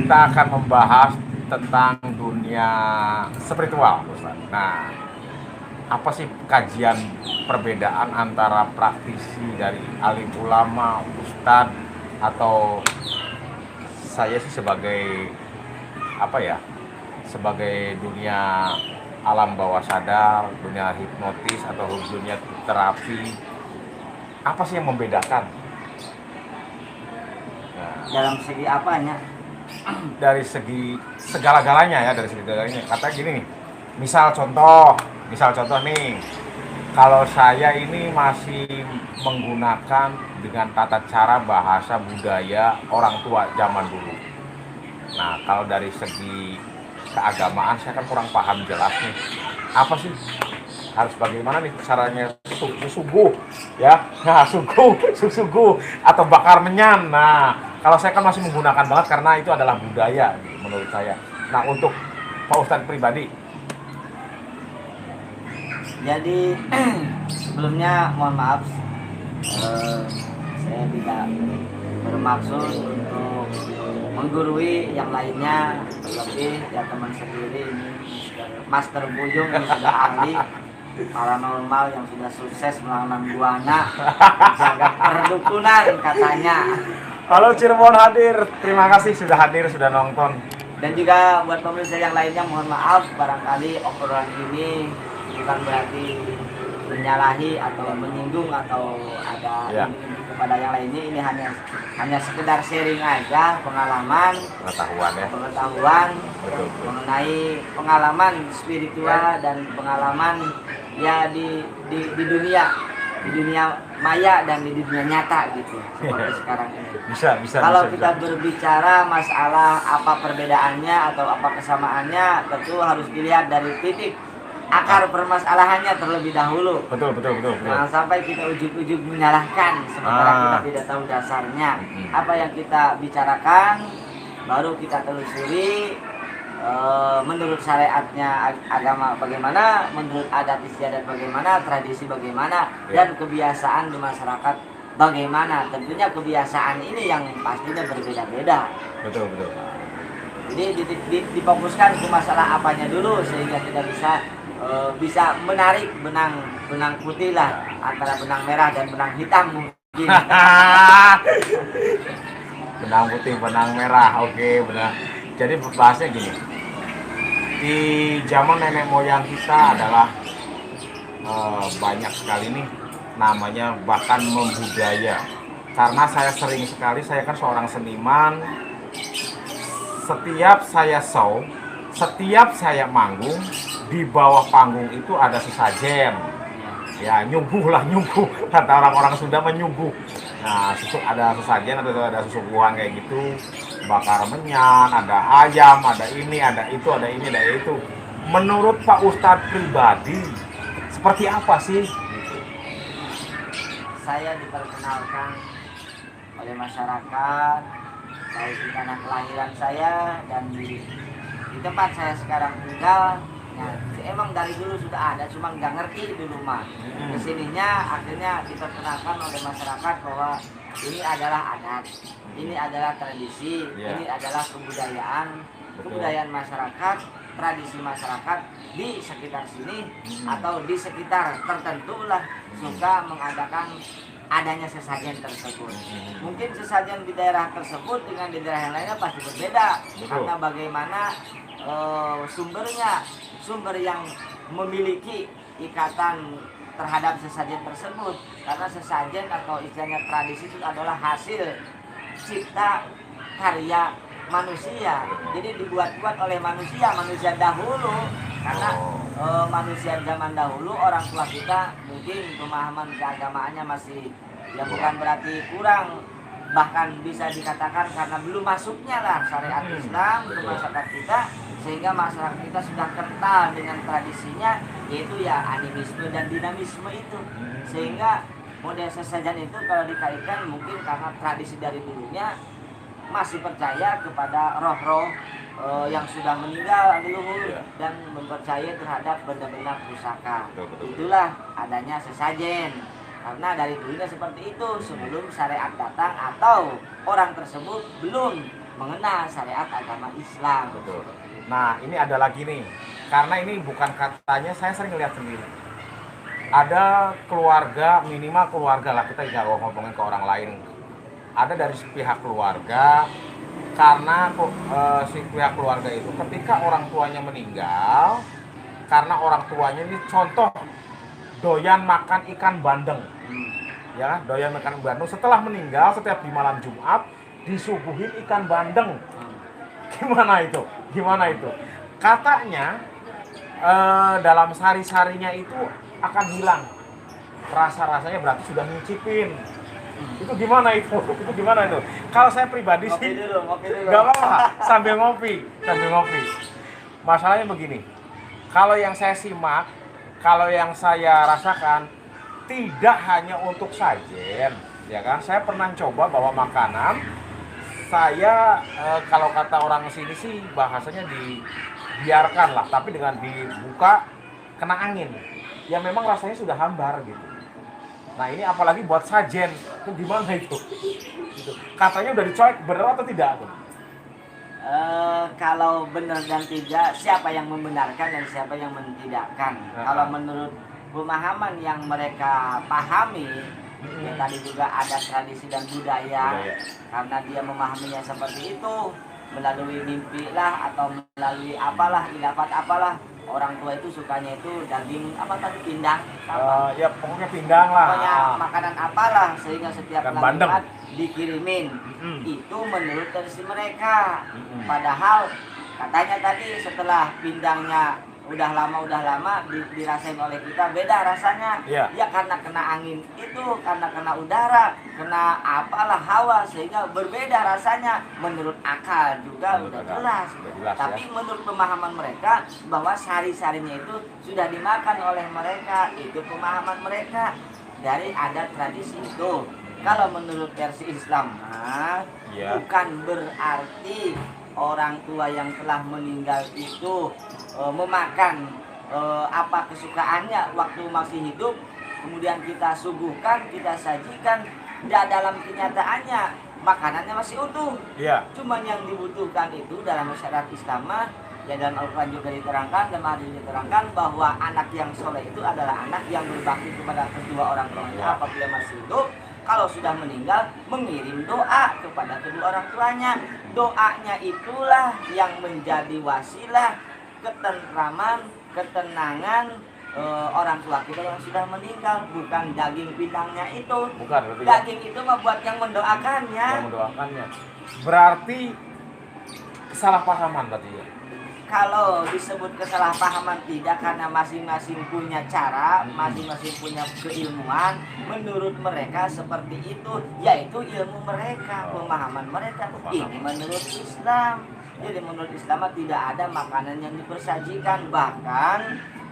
kita akan membahas tentang dunia spiritual, Ustaz. Nah, apa sih kajian perbedaan antara praktisi dari alim ulama, ustadz, atau saya sih sebagai apa ya? Sebagai dunia alam bawah sadar, dunia hipnotis atau dunia terapi, apa sih yang membedakan? Nah, Dalam segi apanya? dari segi segala-galanya ya, dari segi segalanya. Kata gini nih, misal contoh nih, kalau saya ini masih menggunakan dengan tata cara bahasa budaya orang tua zaman dulu. Nah, kalau dari segi keagamaan saya kan kurang paham jelas nih. Apa sih harus bagaimana nih caranya suguh ya, nah suguh atau bakar menyan. Nah, kalau saya kan masih menggunakan banget karena itu adalah budaya menurut saya. Nah, untuk Pak Ustadz pribadi, Jadi sebelumnya mohon maaf, saya tidak bermaksud untuk menggurui yang lainnya, terlebih ya teman sendiri ini Master Buyung yang sudah ahli paranormal, yang sudah sukses melawan buana jaga perdukunan katanya. halo Cirebon hadir, terima kasih sudah hadir, sudah nonton. Dan juga buat pemirsa yang lainnya mohon maaf, barangkali obrolan ini bukan berarti menyalahi atau menyinggung atau ada Ya. ini kepada yang lainnya. Ini hanya sekedar sharing aja pengalaman, pengetahuan Betul. mengenai pengalaman spiritual dan pengalaman ya di dunia maya dan di dunia nyata gitu seperti sekarang ini. Bisa. Kalau kita berbicara masalah apa perbedaannya atau apa kesamaannya, tentu harus dilihat dari titik akar permasalahannya terlebih dahulu. Betul. Jangan sampai kita ujug-ujug menyalahkan sementara kita tidak tahu dasarnya. Apa yang kita bicarakan baru kita telusuri, menurut syariatnya agama bagaimana, menurut adat istiadat bagaimana, tradisi bagaimana, dan kebiasaan di masyarakat bagaimana. Tentunya kebiasaan ini yang pastinya berbeda-beda. Betul. Jadi difokuskan ke masalah apanya dulu sehingga kita bisa menarik benang putih lah antara benang merah dan benang hitam mungkin. Benang putih, benang merah, oke, benar. Jadi bahasnya gini, di zaman nenek moyang kita adalah banyak sekali nih namanya bahkan membudaya. Karena saya sering sekali, saya kan seorang seniman, setiap saya show, setiap saya manggung, di bawah panggung itu ada sesajen. Ya, nyuguh kata orang-orang Sunda menyuguh. Nah, ada sesajen atau ada susuguhan kayak gitu, bakar menyan, ada ayam, ada ini, ada itu, ada ini, ada itu. Menurut Pak Ustadz pribadi, seperti apa sih? Saya diperkenalkan oleh masyarakat baik di tanah kelahiran saya dan di tempat saya sekarang tinggal. Ya, emang dari dulu sudah ada, cuma nggak ngerti dulu mah. Kesininya akhirnya diperkenalkan oleh masyarakat bahwa ini adalah adat, ini adalah tradisi, ini adalah kebudayaan masyarakat, tradisi masyarakat di sekitar sini atau di sekitar tertentu lah suka mengadakan adanya sesajen tersebut. Mungkin sesajen di daerah tersebut dengan di daerah yang lainnya pasti berbeda. Karena bagaimana sumber yang memiliki ikatan terhadap sesajen tersebut. Karena sesajen atau istilahnya tradisi itu adalah hasil cipta karya manusia. Jadi dibuat-buat oleh manusia dahulu. Karena manusia zaman dahulu, orang tua kita mungkin pemahaman keagamaannya masih ya bukan berarti kurang, bahkan bisa dikatakan karena belum masuknya lah syariat Islam ke masyarakat kita, sehingga masyarakat kita sudah kental dengan tradisinya, yaitu ya animisme dan dinamisme itu. Sehingga model sesajen itu kalau dikaitkan mungkin karena tradisi dari dulunya masih percaya kepada roh-roh yang sudah meninggal leluhur dan mempercayai terhadap benda-benda pusaka. Itulah adanya sesajen. Karena dari dulunya seperti itu sebelum syariat datang atau orang tersebut belum mengenal syariat agama Islam. Betul. Nah, ini ada lagi nih. Karena ini bukan katanya, saya sering lihat sendiri. Ada keluarga, minimal keluarga lah, kita tidak ngomongin ke orang lain. Ada dari pihak keluarga, karena si pihak keluarga itu ketika orang tuanya meninggal, karena orang tuanya ini contoh doyan makan ikan bandeng. Ya, doyan makan bandeng, setelah meninggal setiap di malam Jumat disuguhin ikan bandeng. Gimana itu? Gimana itu? Katanya dalam sari-sarinya itu akan hilang. Rasa-rasanya berarti sudah nyicipin. Itu gimana itu? Itu gimana itu? Kalau saya pribadi Ngopi sih dulu. nggak apa-apa, sambil ngopi. Masalahnya begini. Kalau yang saya simak, kalau yang saya rasakan tidak hanya untuk sajen, ya kan? Saya pernah coba bawa makanan. Saya kalau kata orang sini sih bahasanya dibiarkan lah, tapi dengan dibuka kena angin. Ya memang rasanya sudah hambar gitu. Nah ini apalagi buat sajen, itu gimana itu? Gitu. Katanya udah dicolek, benar atau tidak? Kalau benar dan tidak, siapa yang membenarkan dan siapa yang mentidakkan? Kalau menurut pemahaman yang mereka pahami, ya tadi juga ada tradisi dan budaya. Karena dia memahaminya seperti itu, melalui mimpi lah atau melalui apalah, ilafat apalah. Orang tua itu sukanya itu daging apa tadi, pindang ya pokoknya pindang lah, pokoknya makanan apalah, sehingga setiap Jumat dikirimin. Itu menurut tradisi mereka. Padahal katanya tadi setelah pindangnya udah lama dirasain oleh kita beda rasanya. Ya karena kena angin itu, karena kena udara, kena apalah hawa, sehingga berbeda rasanya. Menurut akal juga udah jelas. Tapi menurut pemahaman mereka bahwa sari-sarinya itu sudah dimakan oleh mereka, itu pemahaman mereka dari adat tradisi itu. Kalau menurut versi Islam, bukan berarti orang tua yang telah meninggal itu memakan apa kesukaannya waktu masih hidup, kemudian kita suguhkan, kita sajikan. Dalam kenyataannya makanannya masih utuh. Cuman yang dibutuhkan itu dalam syariat Islam, ya dalam Al-Quran juga diterangkan, dalam hadis diterangkan bahwa anak yang soleh itu adalah anak yang berbakti kepada kedua orang tuanya apabila masih hidup. Kalau sudah meninggal, mengirim doa kepada kedua orang tuanya. Doanya itulah yang menjadi wasilah ketentraman, ketenangan orang tua kita yang sudah meninggal. Bukan daging pindangnya itu. Bukan, daging itu buat yang mendoakannya. Berarti kesalahpahaman berarti ya? Kalau disebut kesalahpahaman tidak, karena masing-masing punya cara, masing-masing punya keilmuan. Menurut mereka seperti itu, yaitu ilmu mereka, pemahaman mereka. Ini menurut Islam. Jadi menurut Islam tidak ada makanan yang dipersajikan. Bahkan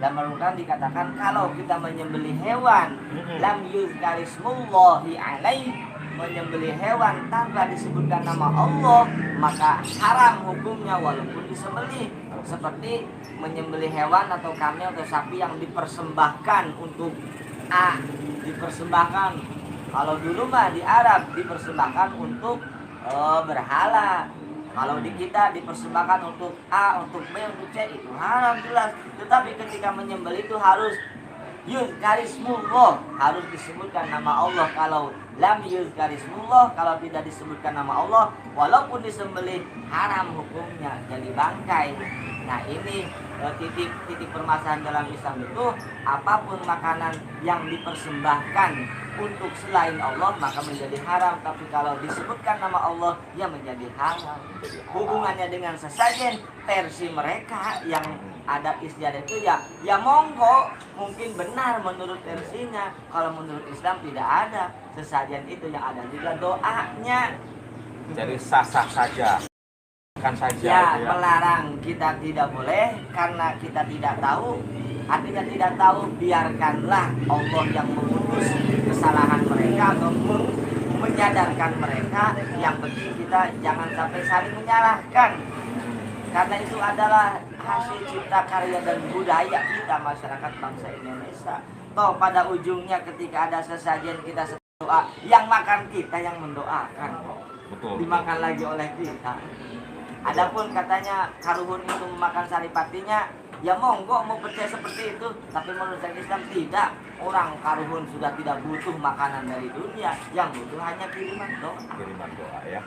dalam Al-Quran dikatakan kalau kita menyembelih hewan, lam yuzkarismullahi alaih, menyembelih hewan tanpa disebutkan nama Allah, maka haram hukumnya walaupun disembelih. Seperti menyembelih hewan atau kambing atau sapi yang dipersembahkan untuk dipersembahkan. Kalau dulu mah di Arab dipersembahkan untuk berhala. Kalau di kita dipersembahkan untuk A, untuk B, untuk C, itu haram jelas. Tetapi ketika menyembelih itu harus yuzkarismullah, harus disebutkan nama Allah. Kalau lam yuzkarismullah, kalau tidak disebutkan nama Allah, walaupun disembelih haram hukumnya, jadi bangkai. Nah ini titik permasalahan dalam Islam itu, apapun makanan yang dipersembahkan untuk selain Allah maka menjadi haram. Tapi kalau disebutkan nama Allah, ya menjadi halal. Hubungannya dengan sesajen versi mereka yang ada istiadat itu ya monggo, mungkin benar menurut versinya. Kalau menurut Islam tidak ada sesajen itu, yang ada juga doanya. Jadi sah-sah saja, kan saja ya, ya. Melarang kita tidak boleh karena kita tidak tahu. Artinya tidak tahu, biarkanlah Allah yang memutus kesalahan mereka atau menyadarkan mereka. Yang penting kita jangan sampai saling menyalahkan, karena itu adalah hasil cipta karya dan budaya kita, masyarakat bangsa Indonesia. Toh pada ujungnya ketika ada sesajen kita doa, yang makan kita yang mendoakan. Betul. dimakan lagi oleh kita. Adapun katanya karuhun itu memakan saripatinya, ya monggo mau percaya seperti itu. Tapi menurut saya Islam tidak. Orang karuhun sudah tidak butuh makanan dari dunia, yang butuh hanya kiriman doa. Kiriman doa ya.